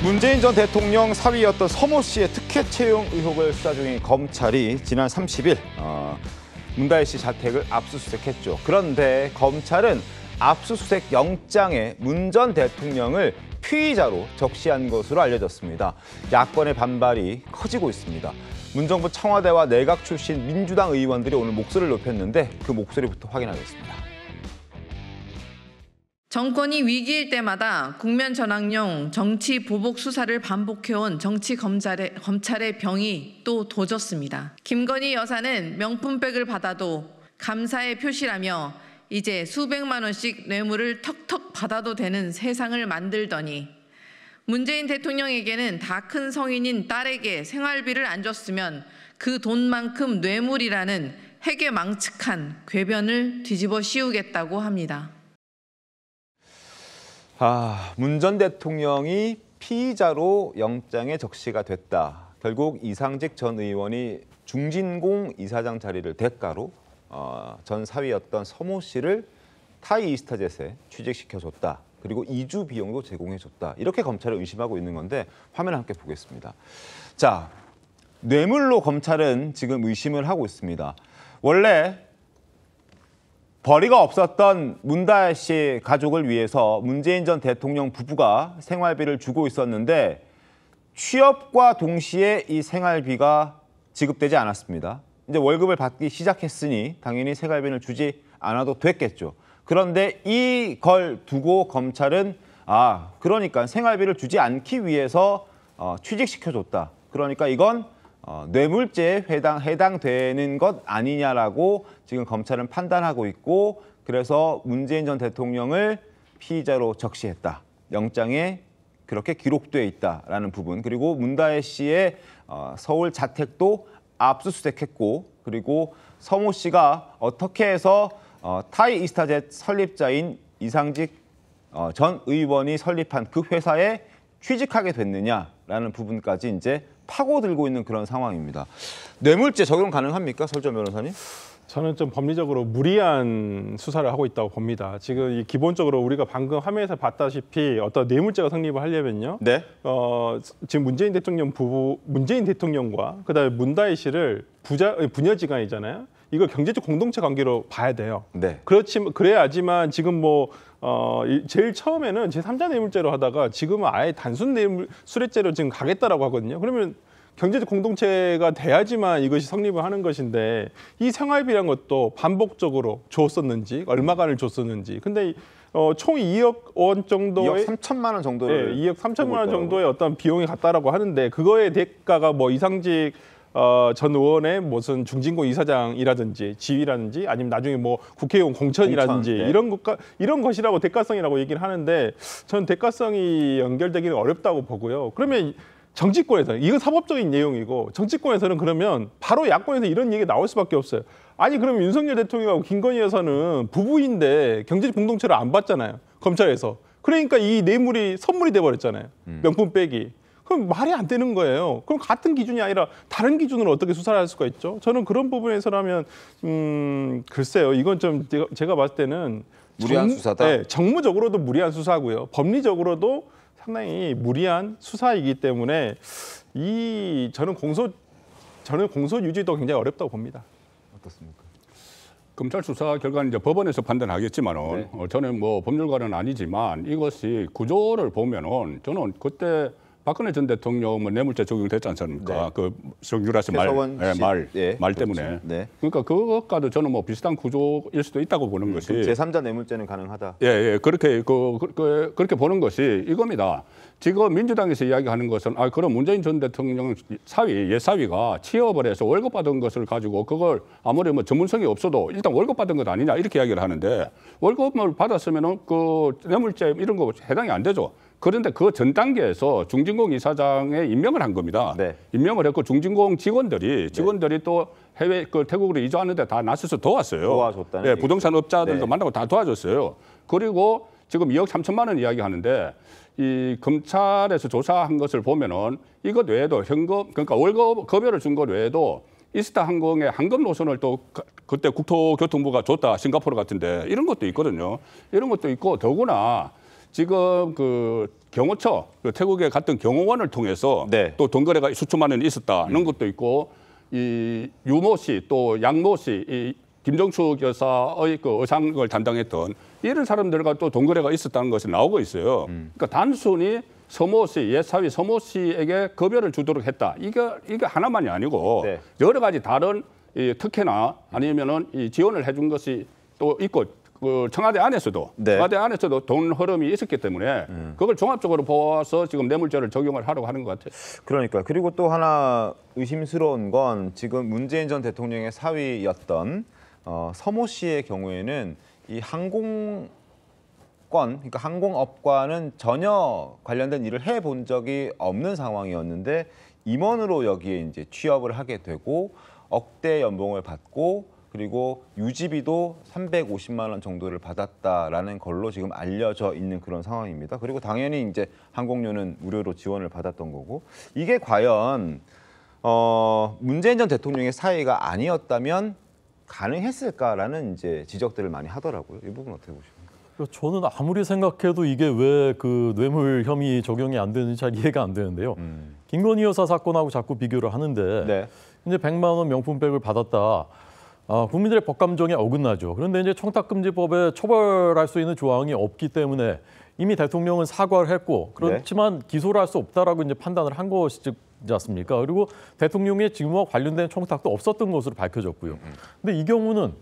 문재인 전 대통령 사위였던 서모 씨의 특혜 채용 의혹을 수사 중인 검찰이 지난 30일 문다혜 씨 자택을 압수수색했죠. 그런데 검찰은 압수수색 영장에 문 전 대통령을 피의자로 적시한 것으로 알려졌습니다. 야권의 반발이 커지고 있습니다. 문정부 청와대와 내각 출신 민주당 의원들이 오늘 목소리를 높였는데 그 목소리부터 확인하겠습니다. 정권이 위기일 때마다 국면 전환용 정치 보복 수사를 반복해온 정치 검찰의 병이 또 도졌습니다. 김건희 여사는 명품백을 받아도 감사의 표시라며 이제 수백만 원씩 뇌물을 턱턱 받아도 되는 세상을 만들더니 문재인 대통령에게는 다 큰 성인인 딸에게 생활비를 안 줬으면 그 돈만큼 뇌물이라는 해괴망측한 궤변을 뒤집어 씌우겠다고 합니다. 문 전 대통령이 피의자로 영장에 적시가 됐다. 결국 이상직 전 의원이 중진공 이사장 자리를 대가로 전 사위였던 서모 씨를 타이 이스타젯에 취직시켜줬다. 그리고 이주 비용도 제공해줬다. 이렇게 검찰을 의심하고 있는 건데 화면을 함께 보겠습니다. 자, 뇌물로 검찰은 지금 의심을 하고 있습니다. 원래 벌이가 없었던 문다혜 씨 가족을 위해서 문재인 전 대통령 부부가 생활비를 주고 있었는데 취업과 동시에 이 생활비가 지급되지 않았습니다. 이제 월급을 받기 시작했으니 당연히 생활비를 주지 않아도 됐겠죠. 그런데 이걸 두고 검찰은 그러니까 생활비를 주지 않기 위해서 취직시켜줬다. 그러니까 이건 뇌물죄에 해당되는 것 아니냐라고 지금 검찰은 판단하고 있고 그래서 문재인 전 대통령을 피의자로 적시했다. 영장에 그렇게 기록돼 있다라는 부분 그리고 문다혜 씨의 서울 자택도 압수수색했고 그리고 서모 씨가 어떻게 해서 타이 이스타젯 설립자인 이상직 전 의원이 설립한 그 회사에 취직하게 됐느냐라는 부분까지 이제 파고들고 있는 그런 상황입니다. 뇌물죄 적용 가능합니까? 설전 변호사님? 저는 좀 법리적으로 무리한 수사를 하고 있다고 봅니다. 지금 기본적으로 우리가 방금 화면에서 봤다시피 어떤 뇌물죄가 성립을 하려면요. 네. 지금 문재인 대통령 부부, 문재인 대통령과 그다음에 문다혜 씨를 부녀지간이잖아요. 이걸 경제적 공동체 관계로 봐야 돼요. 네. 그래야지만 지금 제일 처음에는 제3자 뇌물죄로 하다가 지금은 아예 단순 뇌물 수뢰죄로 지금 가겠다라고 하거든요. 그러면 경제적 공동체가 돼야지만 이것이 성립을 하는 것인데 이 생활비란 것도 반복적으로 줬었는지 얼마간을 줬었는지 근데 총 2억 원 정도의 2억 3천만 원 정도를 2억 3천만 원 정도의 어떤 비용이 갔다라고 하는데 그거의 대가가 이상직 전 의원의 무슨 중진공 이사장이라든지 지위라든지 아니면 나중에 국회의원 공천이라든지 네. 이런 것이라고 대가성이라고 얘기를 하는데 저는 대가성이 연결되기는 어렵다고 보고요. 그러면 정치권에서 이건 사법적인 내용이고 정치권에서는 그러면 바로 야권에서 이런 얘기가 나올 수밖에 없어요. 아니 그러면 윤석열 대통령하고 김건희 여사는 부부인데 경제적 공동체를 안 받잖아요. 검찰에서. 그러니까 이 뇌물이 선물이 돼버렸잖아요. 명품백이. 그럼 말이 안 되는 거예요. 그럼 같은 기준이 아니라 다른 기준으로 어떻게 수사를 할 수가 있죠? 저는 그런 부분에서라면 글쎄요. 이건 좀 제가 봤을 때는 무리한 수사다? 네, 정무적으로도 무리한 수사고요. 법리적으로도 상당히 무리한 수사이기 때문에 저는 공소 유지도 굉장히 어렵다고 봅니다. 어떻습니까? 검찰 수사 결과는 이제 법원에서 판단하겠지만은 네. 저는 법률가는 아니지만 이것이 구조를 보면은 저는 그때 박근혜 전 대통령 뇌물죄 적용됐지 않습니까? 네. 그 정유라 씨 말 때문에. 그렇죠. 네. 그러니까 그것과도 저는 비슷한 구조일 수도 있다고 보는 것이. 제3자 뇌물죄는 가능하다. 예, 그렇게 그렇게 보는 것이 이겁니다. 지금 민주당에서 이야기하는 것은 그럼 문재인 전 대통령 옛 사위가 취업을 해서 월급 받은 것을 가지고 그걸 아무리 전문성이 없어도 일단 월급 받은 것 아니냐 이렇게 이야기를 하는데 월급을 받았으면은 그 뇌물죄 이런 거 해당이 안 되죠. 그런데 그 전 단계에서 중진공 이사장에 임명을 한 겁니다. 네. 임명을 했고 중진공 직원들이 또 해외 태국으로 이주하는데 다 나서서 도왔어요. 도와줬다는 네, 부동산 업자들도 만나고 다 도와줬어요. 그리고 지금 2억 3천만 원 이야기하는데 이 검찰에서 조사한 것을 보면은 이것 외에도 현금 그러니까 월급 급여를 준 것 외에도 이스타 항공의 항금 노선을 또 그때 국토교통부가 줬다 싱가포르 같은데 이런 것도 있거든요. 이런 것도 있고 더구나 지금 그 경호처, 그 태국에 갔던 경호원을 통해서 네. 또 돈 거래가 수천만 원이 있었다는 것도 있고, 이 유모 씨 또 양모 씨, 이 김정숙 여사의 그 의상을 담당했던 이런 사람들과 또 돈 거래가 있었다는 것이 나오고 있어요. 그러니까 단순히 서모 씨, 옛 사위 서모 씨에게 급여를 주도록 했다. 이게 하나만이 아니고 네. 여러 가지 다른 이 특혜나 아니면은 이 지원을 해준 것이 또 있고, 그 청와대 안에서도 네. 청와대 안에서도 돈 흐름이 있었기 때문에 그걸 종합적으로 보아서 지금 뇌물죄를 적용을 하려고 하는 것 같아요. 그러니까 그리고 또 하나 의심스러운 건 지금 문재인 전 대통령의 사위였던 서모 씨의 경우에는 이 그러니까 항공업과는 전혀 관련된 일을 해본 적이 없는 상황이었는데 임원으로 여기에 이제 취업을 하게 되고 억대 연봉을 받고 그리고 유지비도 350만 원 정도를 받았다라는 걸로 지금 알려져 있는 그런 상황입니다. 그리고 당연히 이제 항공료는 무료로 지원을 받았던 거고 이게 과연 문재인 전 대통령의 사위가 아니었다면 가능했을까라는 이제 지적들을 많이 하더라고요. 이 부분 어떻게 보십니까? 저는 아무리 생각해도 이게 왜 그 뇌물 혐의 적용이 안 되는지 잘 이해가 안 되는데요. 김건희 여사 사건하고 자꾸 비교를 하는데 네. 이제 100만 원 명품백을 받았다. 국민들의 법감정에 어긋나죠. 그런데 이제 청탁금지법에 처벌할 수 있는 조항이 없기 때문에 이미 대통령은 사과를 했고 그렇지만 기소를 할 수 없다라고 이제 판단을 한 것이지 않습니까? 그리고 대통령의 직무와 관련된 청탁도 없었던 것으로 밝혀졌고요. 근데 이 경우는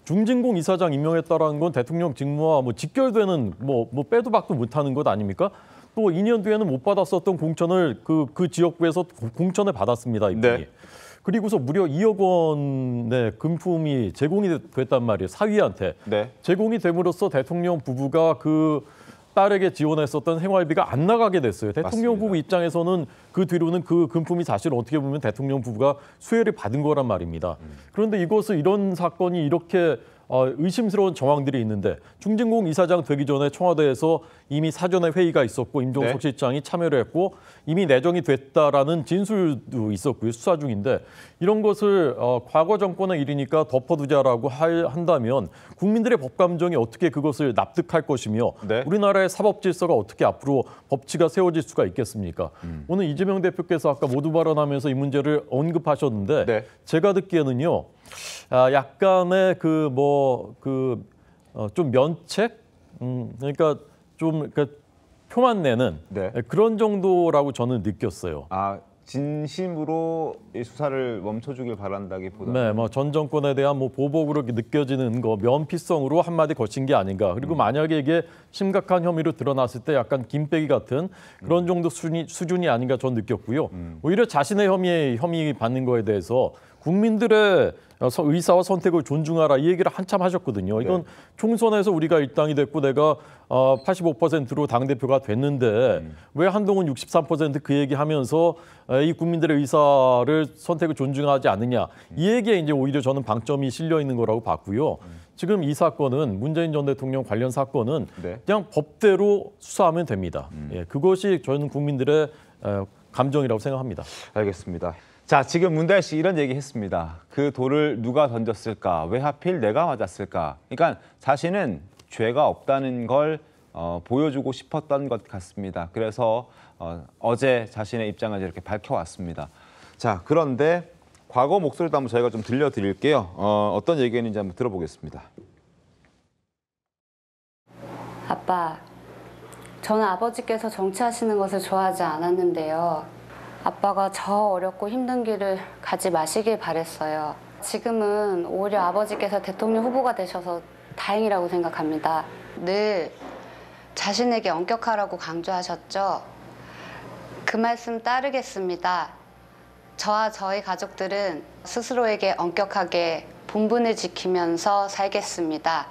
중진공 이사장 임명했다라는 건 대통령 직무와 뭐 직결되는 뭐 빼도 박도 못하는 것 아닙니까? 또 2년 뒤에는 못 받았었던 공천을 그 지역구에서 공천을 받았습니다. 이분이. 네. 그리고서 무려 2억 원의 금품이 제공이 됐단 말이에요. 사위한테. 네. 제공이 됨으로써 대통령 부부가 그 딸에게 지원했었던 생활비가 안 나가게 됐어요. 대통령 맞습니다. 부부 입장에서는 그 뒤로는 그 금품이 사실 어떻게 보면 대통령 부부가 수혜를 받은 거란 말입니다. 그런데 이런 사건이 이렇게 의심스러운 정황들이 있는데 중진공 이사장 되기 전에 청와대에서 이미 사전에 회의가 있었고 임종석 네. 실장이 참여를 했고 이미 내정이 됐다라는 진술도 있었고요. 수사 중인데 이런 것을 과거 정권의 일이니까 덮어두자라고 한다면 국민들의 법감정이 어떻게 그것을 납득할 것이며 네. 우리나라의 사법 질서가 어떻게 앞으로 법치가 세워질 수가 있겠습니까? 오늘 이재명 대표께서 아까 모두 발언하면서 이 문제를 언급하셨는데 네. 제가 듣기에는요. 약간의 좀 면책, 그러니까 좀 표만 내는 네. 그런 정도라고 저는 느꼈어요. 진심으로 이 수사를 멈춰주길 바란다기보다는 네, 뭐 전 정권에 대한 보복으로 느껴지는 면피성으로 한마디 거친 게 아닌가. 그리고 만약에 이게 심각한 혐의로 드러났을 때 약간 김빼기 같은 그런 정도 수준이 아닌가 전 느꼈고요. 오히려 자신의 혐의 받는 거에 대해서 국민들의 의사와 선택을 존중하라 이 얘기를 한참 하셨거든요. 이건 총선에서 우리가 일당이 됐고 내가 85%로 당대표가 됐는데 왜 한동훈 63% 그 얘기하면서 이 국민들의 의사를 선택을 존중하지 않느냐. 이 얘기에 이제 오히려 저는 방점이 실려 있는 거라고 봤고요. 지금 이 사건은 문재인 전 대통령 관련 사건은 네. 그냥 법대로 수사하면 됩니다. 예, 그것이 저는 국민들의 감정이라고 생각합니다. 알겠습니다. 자, 지금 문다혜 씨 이런 얘기 했습니다. 그 돌을 누가 던졌을까? 왜 하필 내가 맞았을까? 그러니까 자신은 죄가 없다는 걸 보여주고 싶었던 것 같습니다. 그래서 어제 자신의 입장을 이렇게 밝혀왔습니다. 자, 그런데 과거 목소리도 한번 저희가 좀 들려드릴게요. 어떤 얘기했는지 한번 들어보겠습니다. 아빠, 저는 아버지께서 정치하시는 것을 좋아하지 않았는데요. 아빠가 저 어렵고 힘든 길을 가지 마시길 바랬어요. 지금은 오히려 아버지께서 대통령 후보가 되셔서 다행이라고 생각합니다. 늘 자신에게 엄격하라고 강조하셨죠? 그 말씀 따르겠습니다. 저와 저희 가족들은 스스로에게 엄격하게 본분을 지키면서 살겠습니다.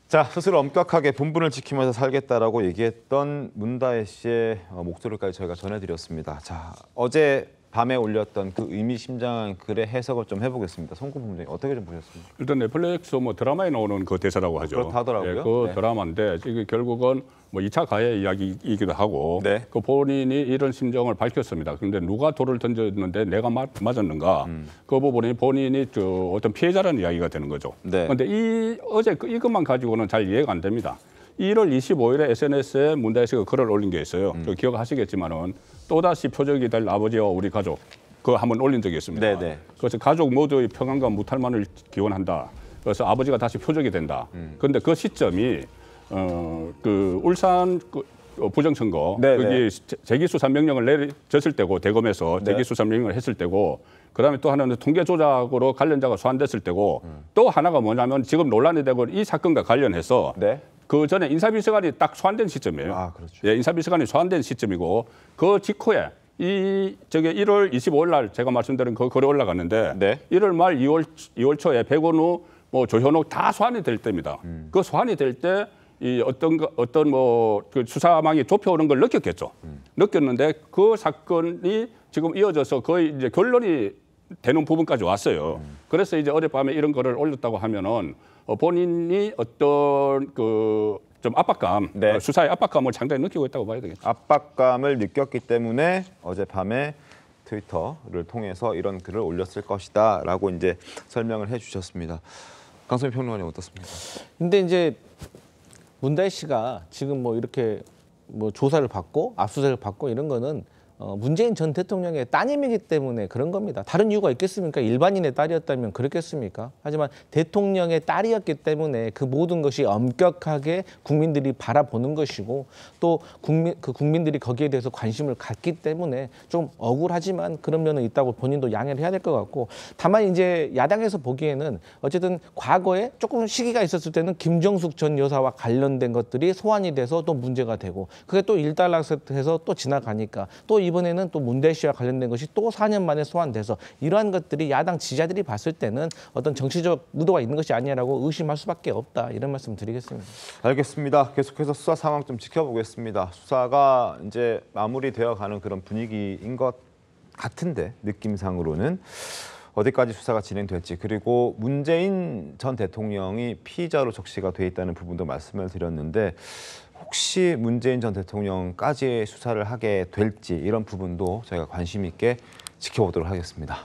자, 스스로 엄격하게 본분을 지키면서 살겠다라고 얘기했던 문다혜 씨의 목소리까지 저희가 전해드렸습니다. 자, 어제 밤에 올렸던 그 의미심장한 글의 해석을 좀 해보겠습니다. 송구 본부장님 어떻게 좀 보셨습니까? 일단 넷플릭스 드라마에 나오는 그 대사라고 하죠. 그렇다 하더라고요. 예, 그 네. 드라마인데 이게 결국은 2차 가해 이야기이기도 하고 네. 그 본인이 이런 심정을 밝혔습니다. 그런데 누가 돌을 던졌는데 내가 맞았는가? 그 부분이 본인이 어떤 피해자라는 이야기가 되는 거죠. 네. 그런데 어제 이것만 가지고는 잘 이해가 안 됩니다. 1월 25일에 SNS에 문다혜 씨가 글을 올린 게 있어요. 기억하시겠지만은 또다시 표적이 될 아버지와 우리 가족 그거 한번 올린 적이 있습니다. 네네. 그래서 가족 모두의 평안과 무탈만을 기원한다. 그래서 아버지가 다시 표적이 된다. 그런데 그 시점이 그 울산 부정선거 네네. 거기 재기수사 명령을 내렸을 때고 대검에서 네. 재기수사 명령을 했을 때고 그다음에 또 하나는 통계 조작으로 관련자가 소환됐을 때고 또 하나가 뭐냐면 지금 논란이 되고 이 사건과 관련해서 네. 그 전에 인사비서관이 딱 소환된 시점이에요. 아, 그렇죠. 예, 인사비서관이 소환된 시점이고 그 직후에 저게 1월 25일 날 제가 말씀드린 그 글이 올라갔는데 네. 1월 말 2월 초에 백원우 뭐 조현옥 다 소환이 될 때입니다. 그 소환이 될 때 이 어떤 뭐 그 수사망이 좁혀오는 걸 느꼈겠죠. 느꼈는데 그 사건이 지금 이어져서 거의 이제 결론이 되는 부분까지 왔어요. 그래서 이제 어젯밤에 이런 거를 올렸다고 하면은 본인이 어떤 그 좀 압박감, 네. 수사의 압박감을 상당히 느끼고 있다고 봐야 되겠죠. 압박감을 느꼈기 때문에 어젯밤에 트위터를 통해서 이런 글을 올렸을 것이다라고 이제 설명을 해주셨습니다. 강선희 평론가님 어떻습니까? 근데 이제 문다혜 씨가 지금 뭐 이렇게 뭐 조사를 받고 압수수색을 받고 이런 거는 문재인 전 대통령의 따님이기 때문에 그런 겁니다. 다른 이유가 있겠습니까? 일반인의 딸이었다면 그렇겠습니까? 하지만 대통령의 딸이었기 때문에 그 모든 것이 엄격하게 국민들이 바라보는 것이고 또 국민들이 거기에 대해서 관심을 갖기 때문에 좀 억울하지만 그런 면은 있다고 본인도 양해를 해야 될 것 같고 다만 이제 야당에서 보기에는 어쨌든 과거에 조금 시기가 있었을 때는 김정숙 전 여사와 관련된 것들이 소환이 돼서 또 문제가 되고 그게 또 일단락해서 또 지나가니까 또 이번에는 또 문다혜 씨와 관련된 것이 또 4년 만에 소환돼서 이러한 것들이 야당 지지자들이 봤을 때는 어떤 정치적 의도가 있는 것이 아니라고 의심할 수밖에 없다. 이런 말씀 드리겠습니다. 알겠습니다. 계속해서 수사 상황 좀 지켜보겠습니다. 수사가 이제 마무리되어 가는 그런 분위기인 것 같은데 느낌상으로는 어디까지 수사가 진행될지 그리고 문재인 전 대통령이 피의자로 적시가 돼 있다는 부분도 말씀을 드렸는데 혹시 문재인 전 대통령까지 수사를 하게 될지 이런 부분도 저희가 관심 있게 지켜보도록 하겠습니다.